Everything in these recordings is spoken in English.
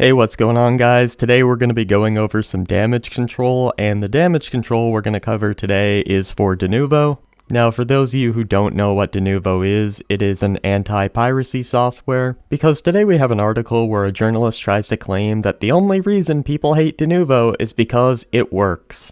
Hey, what's going on, guys? Today we're going to be going over some damage control, and the damage control we're going to cover today is for Denuvo. Now, for those of you who don't know what Denuvo is, it is an anti-piracy software, because today we have an article where a journalist tries to claim that the only reason people hate Denuvo is because it works.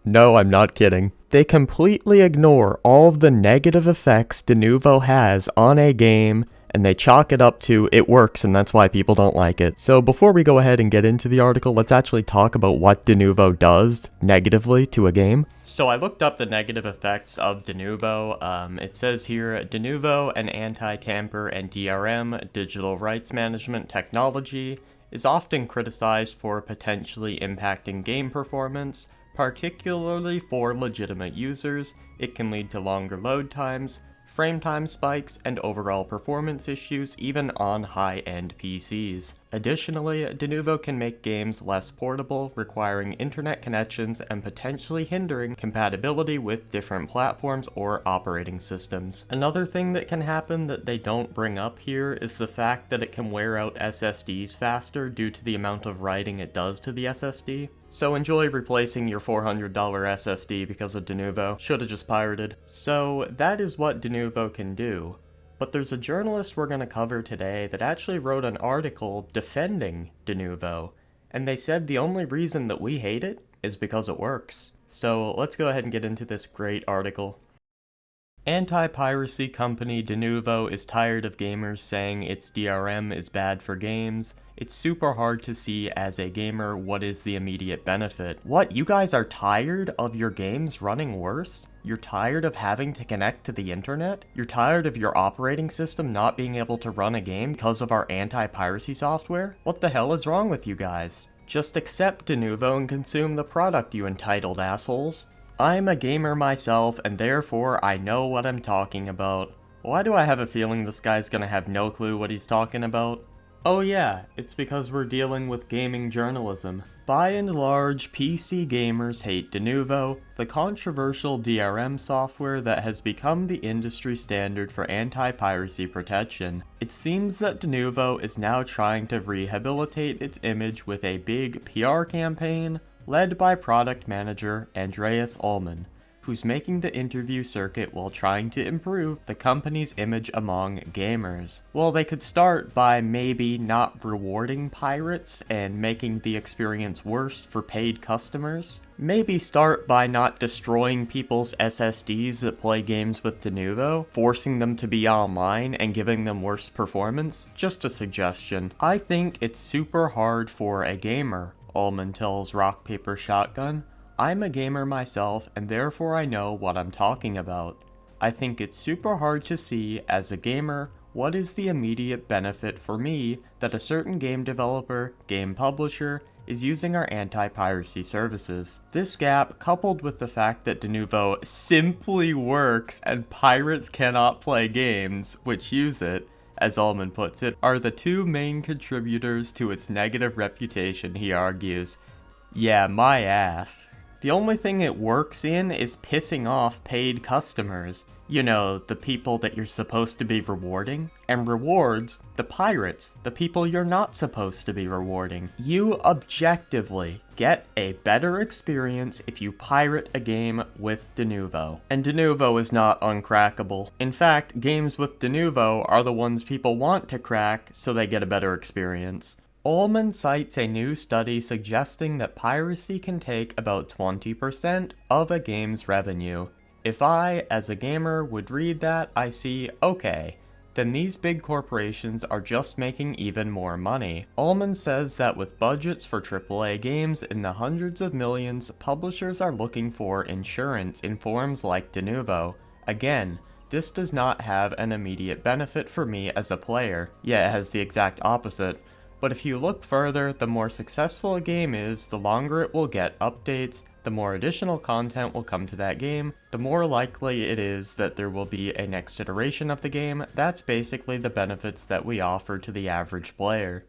No, I'm not kidding. They completely ignore all of the negative effects Denuvo has on a game, and they chalk it up to it works and that's why people don't like it. So before we go ahead and get into the article, let's actually talk about what Denuvo does negatively to a game. So I looked up the negative effects of Denuvo. It says here, Denuvo, an anti-tamper and DRM, digital rights management technology, is often criticized for potentially impacting game performance, particularly for legitimate users. It can lead to longer load times, frame time spikes, and overall performance issues even on high-end PCs. Additionally, Denuvo can make games less portable, requiring internet connections and potentially hindering compatibility with different platforms or operating systems. Another thing that can happen that they don't bring up here is the fact that it can wear out SSDs faster due to the amount of writing it does to the SSD. So enjoy replacing your $400 SSD because of Denuvo. Should've just pirated. So that is what Denuvo can do. But there's a journalist we're going to cover today that actually wrote an article defending Denuvo, and they said the only reason that we hate it is because it works. So let's go ahead and get into this great article. Anti-piracy company Denuvo is tired of gamers saying its DRM is bad for games. It's super hard to see as a gamer what is the immediate benefit. What, you guys are tired of your games running worse? You're tired of having to connect to the internet? You're tired of your operating system not being able to run a game because of our anti-piracy software? What the hell is wrong with you guys? Just accept Denuvo and consume the product, you entitled assholes. I'm a gamer myself, and therefore I know what I'm talking about. Why do I have a feeling this guy's gonna have no clue what he's talking about? Oh yeah, it's because we're dealing with gaming journalism. By and large, PC gamers hate Denuvo, the controversial DRM software that has become the industry standard for anti-piracy protection. It seems that Denuvo is now trying to rehabilitate its image with a big PR campaign, led by product manager Andreas Ullman, who's making the interview circuit while trying to improve the company's image among gamers. Well, they could start by maybe not rewarding pirates and making the experience worse for paid customers. Maybe start by not destroying people's SSDs that play games with Denuvo, forcing them to be online and giving them worse performance. Just a suggestion. I think it's super hard for a gamer, Ullman tells Rock Paper Shotgun. I'm a gamer myself, and therefore I know what I'm talking about. I think it's super hard to see, as a gamer, what is the immediate benefit for me that a certain game developer, game publisher, is using our anti-piracy services. This gap, coupled with the fact that Denuvo simply works and pirates cannot play games which use it, as Ullman puts it, are the two main contributors to its negative reputation, he argues. Yeah, my ass. The only thing it works in is pissing off paid customers. You know, the people that you're supposed to be rewarding. And rewards the pirates, the people you're not supposed to be rewarding. You objectively get a better experience if you pirate a game with Denuvo. And Denuvo is not uncrackable. In fact, games with Denuvo are the ones people want to crack so they get a better experience. Ullman cites a new study suggesting that piracy can take about 20% of a game's revenue. If I, as a gamer, would read that, I see, okay, then these big corporations are just making even more money. Ullman says that with budgets for AAA games in the hundreds of millions, publishers are looking for insurance in forms like Denuvo. Again, this does not have an immediate benefit for me as a player. Yeah, it has the exact opposite. But if you look further, the more successful a game is, the longer it will get updates, the more additional content will come to that game, the more likely it is that there will be a next iteration of the game. That's basically the benefits that we offer to the average player.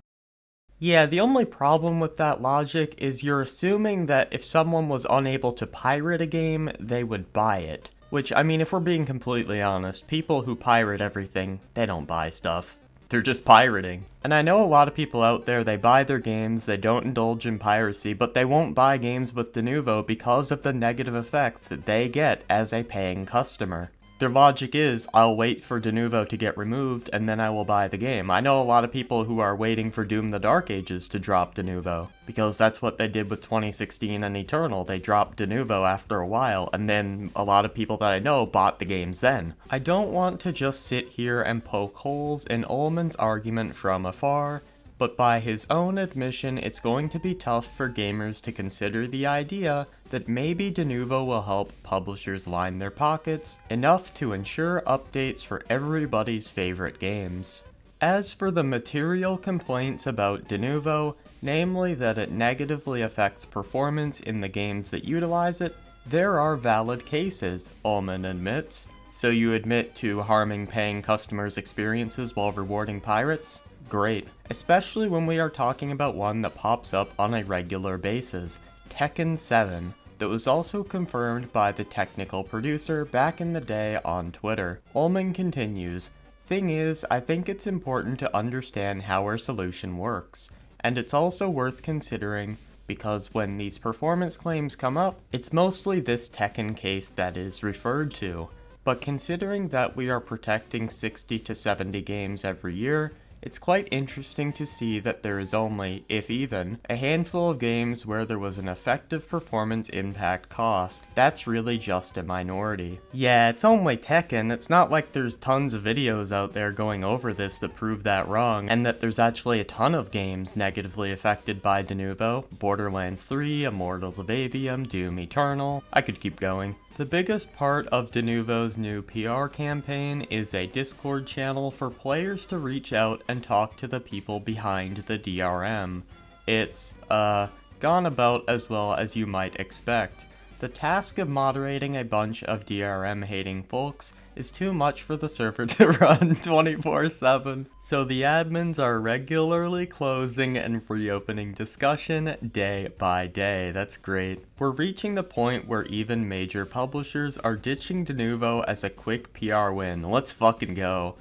Yeah, the only problem with that logic is you're assuming that if someone was unable to pirate a game, they would buy it. Which, I mean, if we're being completely honest, people who pirate everything, they don't buy stuff. They're just pirating. And I know a lot of people out there, they buy their games, they don't indulge in piracy, but they won't buy games with Denuvo because of the negative effects that they get as a paying customer. Their logic is, I'll wait for Denuvo to get removed, and then I will buy the game. I know a lot of people who are waiting for Doom the Dark Ages to drop Denuvo, because that's what they did with 2016 and Eternal. They dropped Denuvo after a while, and then a lot of people that I know bought the games then. I don't want to just sit here and poke holes in Ullman's argument from afar, but by his own admission, it's going to be tough for gamers to consider the idea that maybe Denuvo will help publishers line their pockets enough to ensure updates for everybody's favorite games. As for the material complaints about Denuvo, namely that it negatively affects performance in the games that utilize it, there are valid cases, Ullman admits. So you admit to harming paying customers' experiences while rewarding pirates? Great, especially when we are talking about one that pops up on a regular basis, Tekken 7, that was also confirmed by the technical producer back in the day on Twitter. Ullman continues, "Thing is, I think it's important to understand how our solution works, and it's also worth considering because when these performance claims come up, it's mostly this Tekken case that is referred to, but considering that we are protecting 60 to 70 games every year, it's quite interesting to see that there is only, if even, a handful of games where there was an effective performance impact cost. That's really just a minority." Yeah, it's only Tekken. It's not like there's tons of videos out there going over this that prove that wrong, and that there's actually a ton of games negatively affected by Denuvo. Borderlands 3, Immortals of Aveum, Doom Eternal. I could keep going. The biggest part of Denuvo's new PR campaign is a Discord channel for players to reach out and talk to the people behind the DRM. It's, gone about as well as you might expect. The task of moderating a bunch of DRM-hating folks is too much for the server to run 24/7, so the admins are regularly closing and reopening discussion day by day. That's great. We're reaching the point where even major publishers are ditching Denuvo as a quick PR win. Let's fucking go.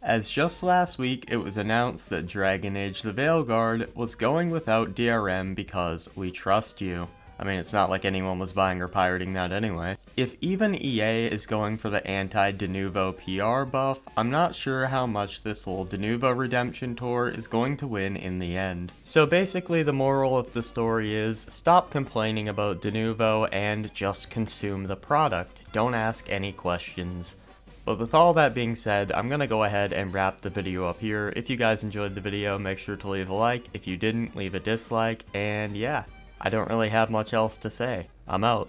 As just last week, it was announced that Dragon Age the Veilguard was going without DRM because we trust you. I mean, it's not like anyone was buying or pirating that anyway. If even EA is going for the anti-Denuvo PR buff, I'm not sure how much this whole Denuvo redemption tour is going to win in the end. So basically the moral of the story is, stop complaining about Denuvo and just consume the product. Don't ask any questions. But with all that being said, I'm gonna go ahead and wrap the video up here. If you guys enjoyed the video, make sure to leave a like. If you didn't, leave a dislike. And yeah, I don't really have much else to say. I'm out.